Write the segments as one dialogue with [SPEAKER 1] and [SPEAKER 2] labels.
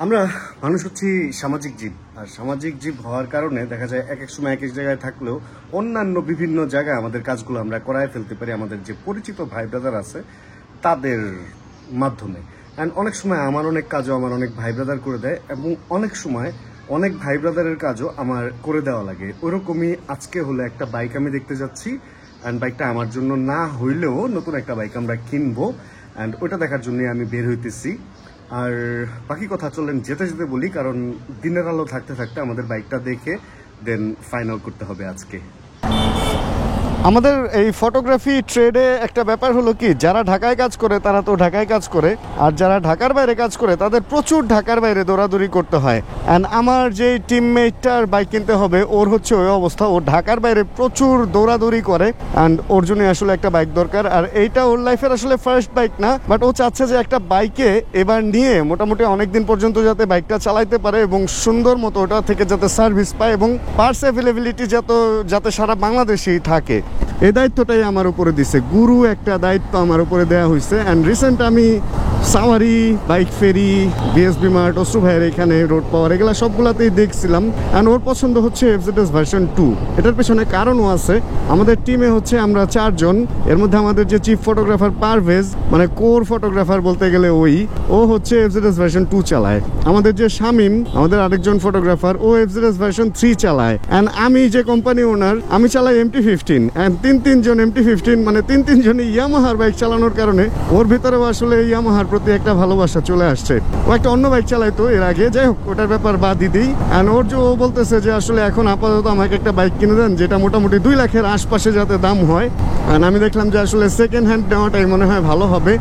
[SPEAKER 1] আমরা মানুষ হচ্ছি সামাজিক জীব, আর সামাজিক জীব হওয়ার কারণে দেখা যায় এক এক সময় এক এক জায়গায় থাকলেও অন্যান্য বিভিন্ন জায়গায় আমাদের কাজগুলো আমরা করায় ফেলতে পারি আমাদের যে পরিচিত ভাই ব্রাদার আছে তাদের মাধ্যমে। অ্যান্ড অনেক সময় আমার অনেক কাজও আমার অনেক ভাই ব্রাদার করে দেয়, এবং অনেক সময় অনেক ভাই ব্রাদারের কাজও আমার করে দেওয়া লাগে। ওরকমই আজকে হলো একটা বাইক আমি দেখতে যাচ্ছি, অ্যান্ড বাইকটা আমার জন্য না হইলেও নতুন একটা বাইক আমরা কিনবো, অ্যান্ড ওইটা দেখার জন্যই আমি বের হইতেছি। আর বাকি কথা চলেন যেতে যেতে বলি, কারণ দিনের আলো থাকতে থাকতে আমাদের বাইকটা দেখে দেন ফাইনাল করতে হবে আজকে। আমাদের এই ফটোগ্রাফি ট্রেডে একটা ব্যাপার হলো কি, যারা ঢাকায় কাজ করে তারা তো ঢাকায় কাজ করে, আর যারা ঢাকার বাইরে কাজ করে তাদের প্রচুর ঢাকার বাইরে দৌড়াদৌড়ি করতে হয়। অ্যান্ড আমার যে টিমমেটটার বাইক কিনতে হবে ওর হচ্ছে ওই অবস্থা, ও ঢাকার বাইরে প্রচুর দৌড়াদৌড়ি করে, অ্যান্ড ওর জন্য আসলে একটা বাইক দরকার। আর এইটা ওর লাইফের আসলে ফার্স্ট বাইক না, বাট ও চাচ্ছে যে একটা বাইকে এবার নিয়ে মোটামুটি অনেকদিন পর্যন্ত যাতে বাইকটা চালাইতে পারে এবং সুন্দর মতো ওটা থেকে যাতে সার্ভিস পায় এবং পার্টস অ্যাভেলেবিলিটি যাতে সারা বাংলাদেশেই থাকে। এই দায়িত্বটাই আমার উপরে দিছে, গুরু একটা দায়িত্ব আমার উপরে দেওয়া হয়েছে। অ্যান্ড রিসেন্ট আমি সাওয়ারি, বাইক ফেরি, বিএসবি মার্ট, অশ্রু ভাইয়ের এখানে রোড পাওয়ার এগুলো সবগুলাতেই দেখছিলাম। অ্যান্ড ওর পছন্দ হচ্ছে এফজেডএস ভার্সন 2। এটার পেছনে কারণও আছে। আমাদের টিমে হচ্ছে আমরা 4 জন, এর মধ্যে আমাদের যে চিফ ফটোগ্রাফার পারভেজ, মানে কোর ফটোগ্রাফার বলতে গেলে ও হচ্ছে এফজেডএস ভার্সন 2 চালায়। আমাদের যে শামিম, আমাদের আরেকজন ফটোগ্রাফার, ও এফজেডএস ভার্সন 3 চালায়। অ্যান্ড আমি যে কোম্পানি ওনার, আমি চালাই MT-15। অ্যান্ড তিনজন MT-15, মানে তিন জনই ইয়ামাহার বাইক চালানোর কারণে ওর ভিতরেও আসলে ইয়ামাহার প্রতি একটা ভালোবাসা চলে আসছে। ও একটা অন্য বাইক চালাইতো এর আগে, যাই হোক ওটার ব্যাপার বাদই দিই। অ্যান্ড ও বলতেছে যে আসলে এখন আপাতত আমাকে একটা বাইক কিনে দেন যেটা মোটামুটি 2 লাখের আশপাশে যাতে দাম হয়। অ্যান্ড আমি দেখলাম যে আসলে সেকেন্ড হ্যান্ড নেওয়াটাই মনে হয় ভালো হবে।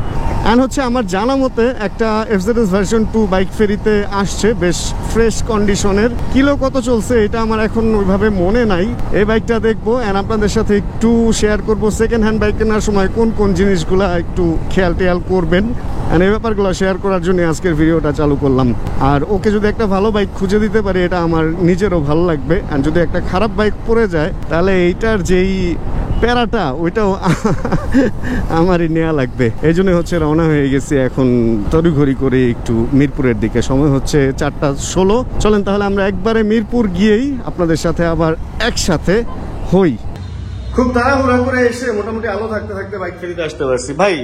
[SPEAKER 1] অ্যান্ড হচ্ছে আমার জানা মতে একটা এফজেডএস ভার্সন 2 বাইক ফেরিতে আসছে, বেশ ফ্রেশ কন্ডিশনের। কিলো কত চলছে এটা আমার এখন ওইভাবে মনে নাই। এই বাইকটা দেখবো অ্যান্ড আপনাদের সাথে একটু শেয়ার করবো সেকেন্ড হ্যান্ড বাইক কেনার সময় কোন কোন জিনিসগুলো একটু খেয়াল করবেন। অ্যান্ড এই ব্যাপারগুলো শেয়ার করার জন্য আজকের ভিডিওটা চালু করলাম। আর ওকে যদি একটা ভালো বাইক খুঁজে দিতে পারি এটা আমার নিজেরও ভালো লাগবে। অ্যান্ড যদি একটা খারাপ বাইক পড়ে যায় তাহলে এইটার যেই প্যারাটা ওইটাও আমারই নেওয়া লাগবে। এই জন্য হচ্ছে রওনা হয়ে গেছি এখন তড়িঘড়ি করে একটু মিরপুরের দিকে। সময় হচ্ছে 4:16। চলেন তাহলে আমরা একবারে মিরপুর গিয়েই আপনাদের সাথে আবার একসাথে হই। খুব তাড়াহুড়া করে এসে মোটামুটি আলো থাকতে থাকতে বাইক ফেরিতে আসতে পারছি। ভাই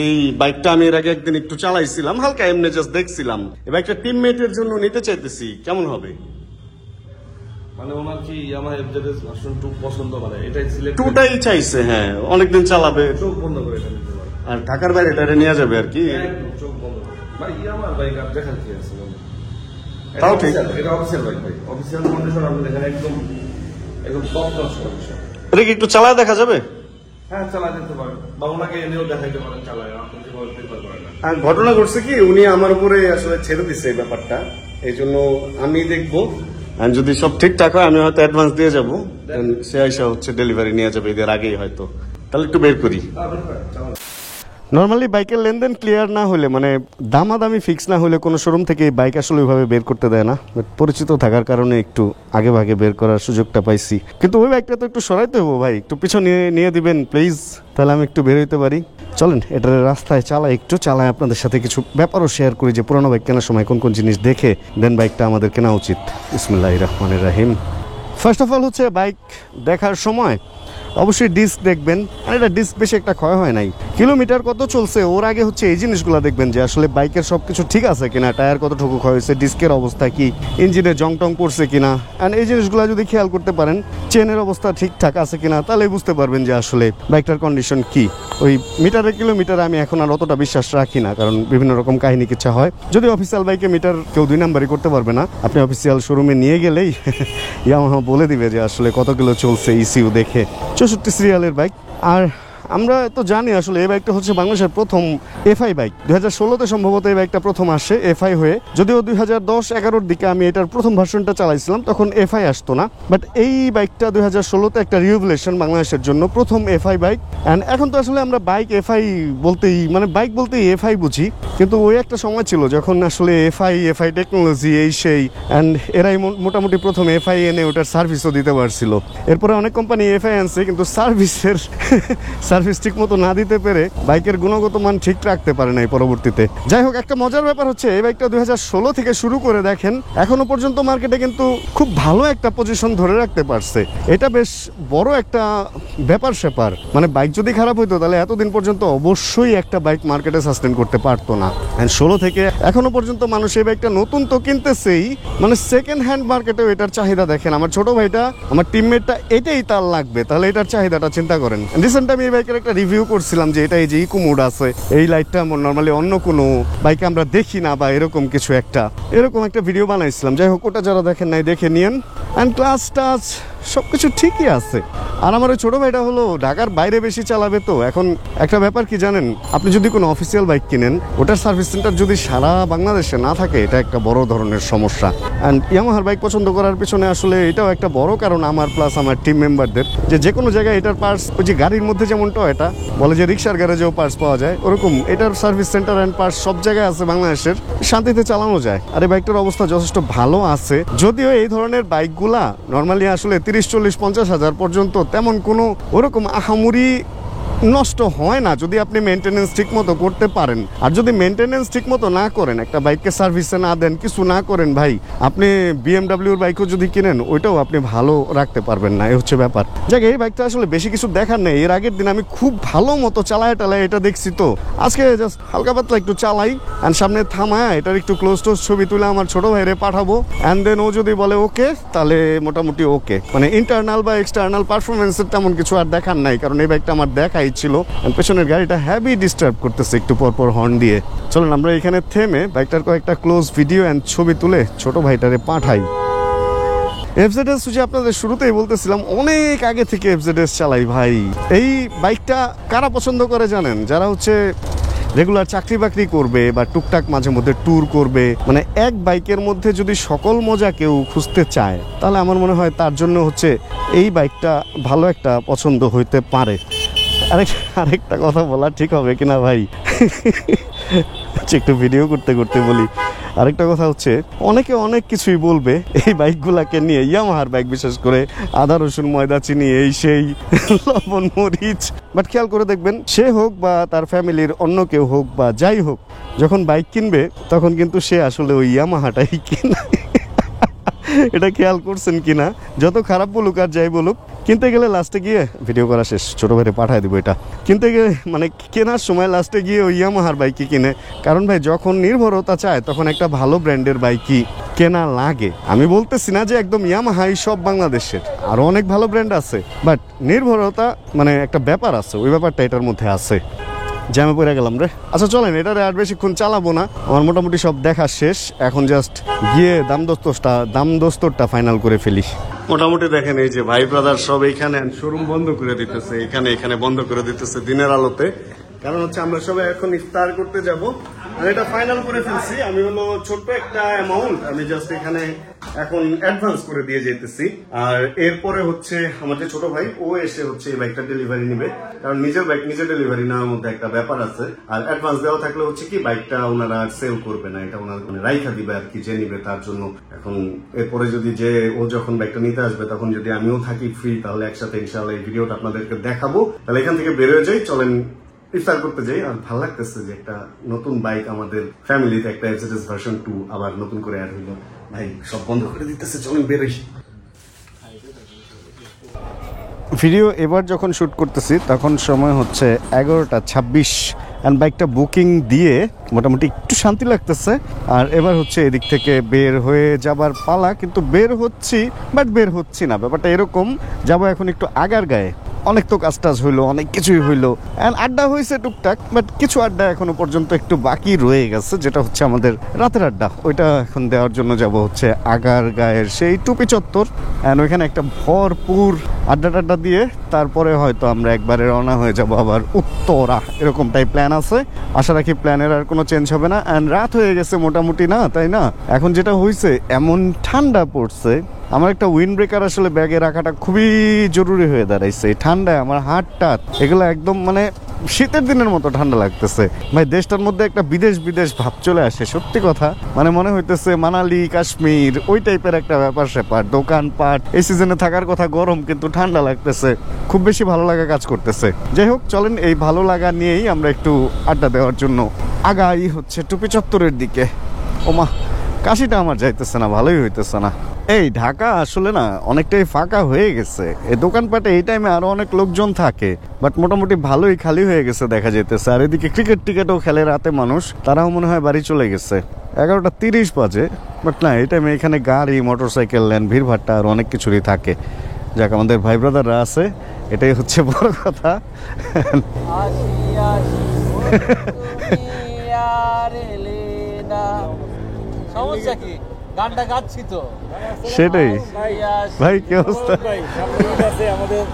[SPEAKER 1] এই বাইকটা আমি এর আগে একদিন একটু চালাইছিলাম, হালকা এমনি জাস্ট দেখছিলাম। এই বাইকটা টিমমেটের জন্য নিতে চাইতেছি, কেমন হবে?
[SPEAKER 2] মানে ওনার কি ইয়ামাহা এফজেডএস ভার্সন 2 পছন্দ, মানে এটাই সিলেক্ট
[SPEAKER 1] 2টাই চাইছে। হ্যাঁ, অনেকদিন চালাবে,
[SPEAKER 2] চোখ বন্ধ করে এটা নিতে পারে।
[SPEAKER 1] আর ঢাকার বাইরে এটা নিয়ে যাবে আর কি।
[SPEAKER 2] একদম চোখ বন্ধ করে ভাই, ইয়ামাহার বাইক আর দেখার কি আছে?
[SPEAKER 1] তাও ঠিক,
[SPEAKER 2] এটা অফিসিয়াল বাইক ভাই, অফিসিয়াল কন্ডিশন আপনি দেখেন, একদম টপ ক্লাস কন্ডিশন।
[SPEAKER 1] এটা কি একটু চালায় দেখা যাবে?
[SPEAKER 2] হ্যাঁ, চালা যেতে পারে, বা ওনাকে এনেও দেখাইতে পারেন চালায়, আপনি যেভাবে প্রেফার করেন।
[SPEAKER 1] আর ঘটনা ঘটছে কি, উনি আমার উপরে আসলে ছেড়ে দিচ্ছে এই ব্যাপারটা, এই জন্য আমি দেখবো। আর যদি সব ঠিকঠাক হয় আমি হয়তো অ্যাডভান্স দিয়ে যাবো, সে আইসা হচ্ছে ডেলিভারি নিয়ে যাবে এদের আগেই হয়তো। তাহলে একটু বের করি। নর্মালি বাইকের লেনদেন ক্লিয়ার না হলে, মানে দামাদামি ফিক্স না হলে কোনো শোরুম থেকে বাইক আসলে ওইভাবে বের করতে দেয় না। বাট পরিচিত থাকার কারণে একটু আগে ভাগে বের করার সুযোগটা পাইছি। কিন্তু ওই বাইকটা তো একটু সরাইতে হবো ভাই, একটু পিছনে নিয়ে দিবেন প্লিজ, তাহলে আমি একটু বের হইতে পারি। চলেন এটার রাস্তায় একটু চালায় আপনাদের সাথে কিছু ব্যাপারও শেয়ার করি, যে পুরোনো বাইক কেনার সময় কোন কোন জিনিস দেখে দেন বাইকটা আমাদের কেনা উচিত। বিসমিল্লাহির রহমানির রহিম। ফার্স্ট অফ অল হচ্ছে বাইক দেখার সময় অবশ্যই ডিস্ক দেখবেন। আর এটা ডিস্ক বেশি একটা ক্ষয় হয় নাই, কিলোমিটার কত চলছে ওর আগে হচ্ছে এই জিনিসগুলো দেখবেন যে আসলে বাইকের সব কিছু ঠিক আছে কিনা, টায়ার কতটুকু ক্ষয় হয়েছে, ডিস্কের অবস্থা কি, ইঞ্জিনে জং টং পড়ছে কিনা। অ্যান্ড এই জিনিসগুলো যদি খেয়াল করতে পারেন, চেনের অবস্থা ঠিকঠাক আছে কিনা, তাহলে বুঝতে পারবেন যে আসলে বাইকটার কন্ডিশন কি। ওই মিটারে কিলোমিটার আমি এখন আর অতটা বিশ্বাস রাখি না, কারণ বিভিন্ন রকম কাহিনী কিচ্ছা হয়। যদি অফিসিয়াল বাইকে মিটার কেউ 2 নাম্বারই করতে পারবে না, আপনি অফিসিয়াল শোরুমে নিয়ে গেলেই ইয়ামাহা বলে দিবে যে আসলে কত কিলো চলছে ইসিউ দেখে। 64 সিরিয়ালের বাইক। আর আমরা তো জানি আসলে এই বাইকটা হচ্ছে বাংলাদেশের প্রথম এফআই বাইক। 2016-তে সম্ভবত এই বাইকটা প্রথম আসে এফআই হয়ে, যদিও 2010-11-র দিকে আমি এটার প্রথম ভার্সনটা চালাইছিলাম, তখন এফআই আসতো না। বাট এই বাইকটা 2016-তে একটা রিভলিউশন বাংলাদেশের জন্য, প্রথম এফআই বাইক। অ্যান্ড এখন তো আসলে আমরা বাইক এফআই বলতেই, মানে বাইক বলতেই এফআই বুঝি, কিন্তু ওই একটা সময় ছিল যখন আসলে এফআই টেকনোলজি এই সেই, অ্যান্ড এরাই মোটামুটি প্রথম এফআই এনে ওটার সার্ভিসও দিতে পারছিল। এরপরে অনেক কোম্পানি এফআই আনছে, কিন্তু সার্ভিসের সার্ভিস ঠিক মতো না দিতে পেরে বাইকের গুণগত মান ঠিক রাখতে পারে নাই পরবর্তীতে। যাই হোক, একটা মজার ব্যাপার হচ্ছে এই বাইকটা 2016 থেকে শুরু করে দেখেন এখনো পর্যন্ত মার্কেটে কিন্তু খুব ভালো একটা পজিশন ধরে রাখতে পারছে। এটা বেশ বড় একটা ব্যাপার স্যাপার। মানে বাইক যদি খারাপ হইতো তাহলে এতদিন পর্যন্ত অবশ্যই একটা বাইক মার্কেটে সাস্টেন করতে পারতো না। 16 থেকে এখনো পর্যন্ত মানুষ এই বাইকটা নতুন তো কিনতেছেই, মানে সেকেন্ড হ্যান্ড মার্কেটেও এটার চাহিদা দেখেন। আমার ছোট ভাইটা, আমার টিমমেটটা এটাই তার লাগবে, তাহলে এটার চাহিদাটা চিন্তা করেন। রিসেন্ট আমি এই বাইকের একটা রিভিউ করছিলাম যে এটা এই যে ইকো মোড আছে, এই লাইটটা নর্মালি অন্য কোনো বাইকে আমরা দেখি না বা এরকম কিছু এরকম একটা ভিডিও বানাইছিলাম। যাই হোক, ওটা যারা দেখেন নাই দেখে নিয়েন। অ্যান্ড ক্লাস টাচ সবকিছু ঠিকই আছে। আর আমার ওই ছোট ভাইটা হলো ঢাকার বাইরে বেশি চালাবে, তো এখন একটা ব্যাপার কি জানেন, আপনি যদি কোনো অফিসিয়াল বাইক কিনেন ওটার সার্ভিস সেন্টার যদি সারা বাংলাদেশে না থাকে এটা একটা বড় ধরনের সমস্যা। অ্যান্ড ইয়ামাহার বাইক পছন্দ করার পিছনে আসলে এটাও একটা বড় কারণ আমার প্লাস আমার টিম মেম্বারদের, যে কোনো জায়গায় এটার পার্টস, ওই যে গাড়ির মধ্যে যেমন টয়টা বলে যে রিক্সার গ্যারেজেও পার্টস পাওয়া যায়, ওরকম এটার সার্ভিস সেন্টার অ্যান্ড পার্টস সব জায়গায় আছে বাংলাদেশের, শান্তিতে চালানো যায়। আর এই বাইকটার অবস্থা যথেষ্ট ভালো আছে, যদিও এই ধরনের বাইকগুলা নর্মালি আসলে 30-40-50 হাজার পর্যন্ত তেমন কোনো ওরকম আহামরি নষ্ট হয় না যদি আপনি মেনটেনেন্স ঠিক মতো করতে পারেন। আর যদি মেনটেনেন্স ঠিক মতো না করেন, একটা বাইককে সার্ভিসে না দেন, কিছু না করেন, ভাই আপনি বিএমডাব্লিউর বাইকও যদি কিনেন ওইটাও আপনি ভালো রাখতে পারবেন না, এই হচ্ছে ব্যাপার। যাক, এই বাইকটা আসলে বেশি কিছু দেখার নেই। এর আগের দিন আমি খুব ভালো মতো চালায় এটা দেখছি, তো আজকে জাস্ট হালকা পাতলা একটু চালাই অ্যান্ড সামনে থামায় এটার একটু ক্লোজ টোজ ছবি তুলে আমার ছোট ভাইরে পাঠাবো। অ্যান্ড দেন ও যদি বলে ওকে, তাহলে মোটামুটি ওকে। মানে ইন্টারনাল বা এক্সটার্নাল পারফরমেন্সের তেমন কিছু আর দেখার নাই, কারণ এই বাইকটা আমার দেখাই ছিল। পেছনের গাড়িটা হ্যাভি ডিস্টার্ব করতেছে একটু পরপর হর্ন দিয়ে। চলুন আমরা এখানে থেমে বাইকটার কয়েকটা ক্লোজ ভিডিও অ্যান্ড ছবি তুলে ছোট ভাইটারে পাঠাই। এফজেডএস যে আপনাদের শুরুতেই বলতেছিলাম, অনেক আগে থেকে এফজেডএস চালাই ভাই। এই বাইকটা কারা পছন্দ করে জানেন? যারা হচ্ছে রেগুলার চাকরি বাকরি করবে বা টুকটাক মাঝে মধ্যে ট্যুর করবে, মানে এক বাইকের মধ্যে যদি সকল মজা কেউ খুঁজতে চায় তাহলে আমার মনে হয় তার জন্য হচ্ছে এই বাইকটা ভালো একটা পছন্দ হইতে পারে। আরেকটা কথা বলা ঠিক হবে কিনা ভাই, একটু ভিডিও করতে করতে বলি। আরেকটা কথা হচ্ছে, অনেকে অনেক কিছুই বলবে এই বাইকগুলাকে নিয়ে, ইয়ামাহার বাইক বিশেষ করে, আদা রসুন ময়দা চিনি এই সেই লবণ মরিচ, বাট খেয়াল করে দেখবেন সে হোক বা তার ফ্যামিলির অন্য কেউ হোক বা যাই হোক, যখন বাইক কিনবে তখন কিন্তু সে আসলে ওই ইয়ামাহাটাই কিনে। এটা খেয়াল করছেন কিনা? যত খারাপ বলুক আর যাই বলুক, কিনতে গেলে লাস্টে গিয়ে ভিডিও করা শেষ, ছোট ভাইরে পাঠায় দিব। এটা কিনতে গেলে মানে কেনার সময় লাস্টে গিয়ে ওই ইয়ামাহার বাইকই কিনে, কারণ ভাই যখন নির্ভরতা চায় তখন একটা ভালো ব্র্যান্ডের বাইকই কেনা লাগে। আমি বলতেছি না যে একদম ইয়ামাহাই সব বাংলাদেশের, আরও অনেক ভালো ব্র্যান্ড আছে, বাট নির্ভরতা মানে একটা ব্যাপার আছে, ওই ব্যাপারটা এটার মধ্যে আছে। জ্যামে পড়ে গেলাম রে। আচ্ছা চলেন, এটারে আর বেশিক্ষণ চালাবো না, আমার মোটামুটি সব দেখা শেষ। এখন জাস্ট গিয়ে দাম দোস্তরটা ফাইনাল করে ফেলি। মোটামুটি দেখেন এই যে ভাই ব্রাদার সব এইখানে শোরুম বন্ধ করে দিতেছে, এখানে বন্ধ করে দিতেছে দিনের আলোতে, কারণ হচ্ছে আমরা সবাই এখন ইফতার করতে যাব। আর এটা ফাইনাল করে ফেলছি। আমি হলো ছোট্ট একটা অ্যামাউন্ট আমি জাস্ট এখানে এখন অ্যাডভান্স করে দিয়ে যেতেছি। আর এরপরে হচ্ছে আমার যে ছোট ভাই, ও এসে হচ্ছে এই বাইকটা ডেলিভারি নিবে, কারণ নিজের বাইক নিজে ডেলিভারি নেওয়ার মধ্যে একটা ব্যাপার আছে। আর অ্যাডভান্স দেওয়া থাকলে হচ্ছে কি বাইকটা ওনারা আর সেল করবে না, এটা ওনারা রাইখা দিবে আর কি, যে নিবে তার জন্য। এখন এরপরে যদি যে ও যখন বাইকটা নিতে আসবে তখন যদি আমিও থাকি ফ্রি, তাহলে একসাথে ইনশাআল্লাহ এই ভিডিওটা আপনাদেরকে দেখাবো। তাহলে এখান থেকে বেরোয় যাই, চলেন ইফতার করতে যাই। আর ভালো লাগতেছে যে একটা নতুন বাইক আমাদের ফ্যামিলিতে, একটা এফজেডএস ভার্সন 2 আবার নতুন করে অ্যাড হইলো। ভাই সব বন্ধ করে দিতেছে, চলেন বেরোই। ভিডিও এবার যখন শুট করতেছি তখন সময় হচ্ছে 11:26 অ্যান্ড বাইকটা বুকিং দিয়ে মোটামুটি একটু শান্তি লাগতেছে। আর এবার হচ্ছে এদিক থেকে বের হয়ে যাবার পালা, কিন্তু বের হচ্ছি বাট বের হচ্ছি না। ব্যাপারটা এরকম, যাবো এখন একটু আগার গায়ে। অনেক তো কাজ টাজ হইলো, অনেক কিছুই হইলো, আড্ডা হয়েছে টুকটাক, বাট কিছু আড্ডা এখনো পর্যন্ত একটু বাকি রয়ে গেছে, যেটা হচ্ছে আমাদের রাতের আড্ডা। ওইটা এখন দেওয়ার জন্য যাব হচ্ছে আগার গায়ের সেই টুপি চত্বর, অ্যান্ড ওইখানে একটা ভরপুর আড্ডা দিয়ে তারপরে হয়তো আমরা একবারে রওনা হয়ে যাব আবার উত্তরা, এরকমটাই প্ল্যান আছে। আশা রাখি প্ল্যানের আর কোনো চেঞ্জ হবে না। অ্যান্ড রাত হয়ে গেছে মোটামুটি, না তাই না? এখন যেটা হয়েছে, এমন ঠান্ডা পড়ছে, আমার একটা উইন্ড ব্রেকার আসলে ব্যাগে রাখাটা খুবই জরুরি হয়ে দাঁড়াইছে। ঠান্ডায় আমার হাত টাত এগুলো একদম মানে শীতের দিনের মতো ঠান্ডা লাগতেছে ভাই। দেশটার মধ্যে একটা বিদেশ বিদেশ ভাব চলে আসে, সত্যি কথা। মানে মনে হইতেছে মানালি, কাশ্মীর, ওই টাইপের একটা ব্যাপার স্যাপার। দোকানপাট, এই সিজনে থাকার কথা গরম, কিন্তু ঠান্ডা লাগতেছে, খুব বেশি ভালো লাগা কাজ করতেছে। যাই হোক, চলেন এই ভালো লাগা নিয়েই আমরা একটু আড্ডা দেওয়ার জন্য আগাই হচ্ছে টুপি চত্বরের দিকে। ওমা, কাশিটা আমার যাইতেছে না, ভালোই হইতেছে না। এই ঢাকা আসলে না অনেকটাই ফাঁকা হয়ে গেছে। এই দোকানপাটে এই টাইমে আরো অনেক লোকজন থাকে, বাট মোটামুটি ভালোই খালি হয়ে গেছে দেখা যেতেছে। আর এদিকে ক্রিকেট টিকেটও খেলে রাতে মানুষ, তারাও মনে হয় বাড়ি চলে গেছে। 11:30 বাজে, বাট না, এই টাইমে এখানে গাড়ি, মোটরসাইকেল, ল্যান, ভিড়ভাট্টা আর অনেক কিছুরই থাকে। যাক, আমাদের ভাই ব্রাদাররা আছে, এটাই হচ্ছে বড় কথা।
[SPEAKER 3] সমস্যা কি, গানটা গাচ্ছি তো।
[SPEAKER 1] সেটাই ভাই, কি অবস্থা?
[SPEAKER 3] আমাদের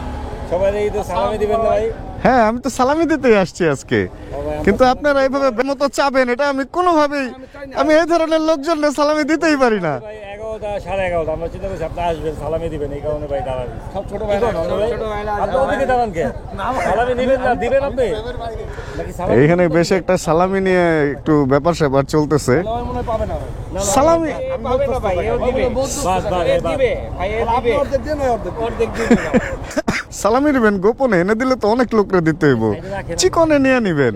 [SPEAKER 3] সবাই সালামি দিবেন না ভাই।
[SPEAKER 1] হ্যাঁ, আমি তো সালামি দিতেই আসছি আজকে, কিন্তু আপনারা এইভাবে মতো চাবেন, এটা আমি কোনোভাবেই, আমি এই ধরনের লোকজনকে সালামি দিতেই পারি না।
[SPEAKER 3] 11টা 11:30 আমরা চিন্তা করছি আপনি আসবেন, সালামি দিবেন, এই কারণে ভাই দাঁড়ান। সব ছোট ভাই, আপনি ওদিকে দাঁড়ান কে? সালামি নিবেন না, দিবেন আপনি নাকি?
[SPEAKER 1] এইখানে বেশ একটা সালামি নিয়ে একটু ব্যাপার স্যাপার চলতেছে।
[SPEAKER 3] মনে হয় পাবে না ভাই।
[SPEAKER 1] সালামি
[SPEAKER 3] পাবে না ভাই, এও দিবে। বাস দিবে ভাই, এ দিবে। অর্ধেক দেন, অর্ধেক দিবে না।
[SPEAKER 1] সালামি নেবেন গোপনে, এনে দিলে তো অনেক লোকরে দিতে হইব, চিকনে নিয়ে নিবেন।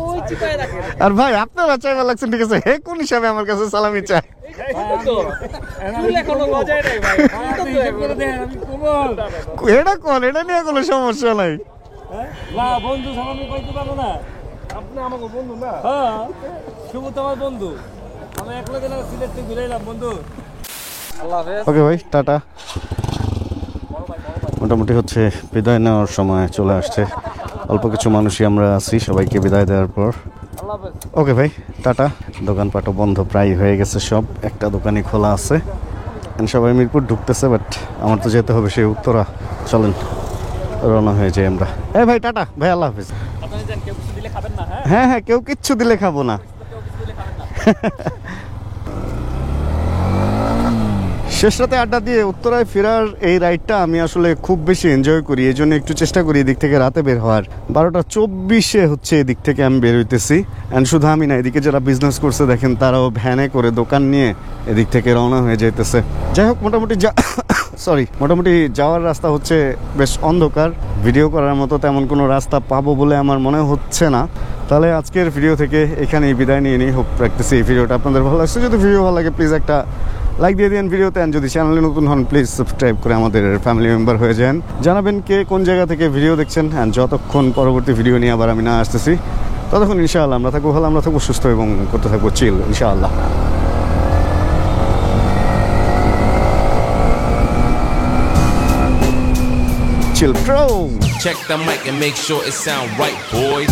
[SPEAKER 3] ওই চিপায় রাখেন।
[SPEAKER 1] আর ভাই, আপনারা চাইবা লাগছেন, ঠিক আছে, হে কোন হিসাবে আমার কাছে সালামি চায়? এটা কোন, এটা নিয়ে কোনো সমস্যা নাই।
[SPEAKER 3] না বন্ধু, সালামি পাইতে পারো না। আপনি আমাকে বন্ধু না? হ্যাঁ, শুভ তোমার বন্ধু। আমি একলা গেলাম, সিলেট থেকে ঘুরে বন্ধু। আল্লাহ হাফেজ।
[SPEAKER 1] ওকে ভাই, টাটা। মোটামুটি হচ্ছে বিদায় নেওয়ার সময় চলে আসছে। অল্প কিছু মানুষই আমরা আছি, সবাইকে বিদায় দেওয়ার পর।
[SPEAKER 3] আল্লাহ হাফেজ।
[SPEAKER 1] ওকে ভাই, টাটা। দোকানপাটও বন্ধ প্রায় হয়ে গেছে, সব একটা দোকানই খোলা আছে। সবাই মিরপুর ঢুকতেছে, বাট আমার তো যেতে হবে সেই উত্তরা। চলেন রওনা হয়ে যাই আমরা। ভাই টাটা ভাই, আল্লাহ হাফিজ।
[SPEAKER 3] আপনারা জান কেউ কিছু দিলে খাবেন না? হ্যাঁ
[SPEAKER 1] হ্যাঁ হ্যাঁ, কেউ কিচ্ছু দিলে খাবো না। শেষ রাতে আড্ডা দিয়ে উত্তরায় ফেরার এই রাইডটা আমি আসলে খুব বেশি এনজয় করি, এই জন্য একটু চেষ্টা করি এদিক থেকে রাতে বের হওয়ার। 12:24 হচ্ছে এদিক থেকে আমি বের হইতেছি। অ্যান্ড শুধু আমি না, এদিকে যারা বিজনেস করছে দেখেন, তারাও ভ্যানে করে দোকান নিয়ে এদিক থেকে রওনা হয়ে যাইতেছে। যাই হোক, মোটামুটি যাওয়ার রাস্তা হচ্ছে বেশ অন্ধকার। ভিডিও করার মতো তেমন কোনো রাস্তা পাবো বলে আমার মনে হচ্ছে না। তাহলে আজকের ভিডিও থেকে এখানেই বিদায় নিয়ে নিই। হোপ রাখতেছি এই ভিডিওটা আপনাদের ভালো লাগছে। যদি ভিডিও ভালো লাগে, প্লিজ একটা লাইক দিয়ে দিন ভিডিওতে। যদি চ্যানেলে নতুন হন, প্লিজ সাবস্ক্রাইব করে আমাদের ফ্যামিলি মেম্বার হয়ে যান। জানাবেন কে কোন জায়গা থেকে ভিডিও দেখছেন। অ্যান্ড যতক্ষণ পরবর্তী ভিডিও নিয়ে আবার আমি না আসতেছি, ততক্ষণ ইনশাআল্লাহ আমরা থাকবো ভালো, আমরা থাকবো সুস্থ এবং করতে থাকবো চিল, ইনশাআল্লাহ। Chill Pro.
[SPEAKER 4] Check the mic and make sure it sound right, boys.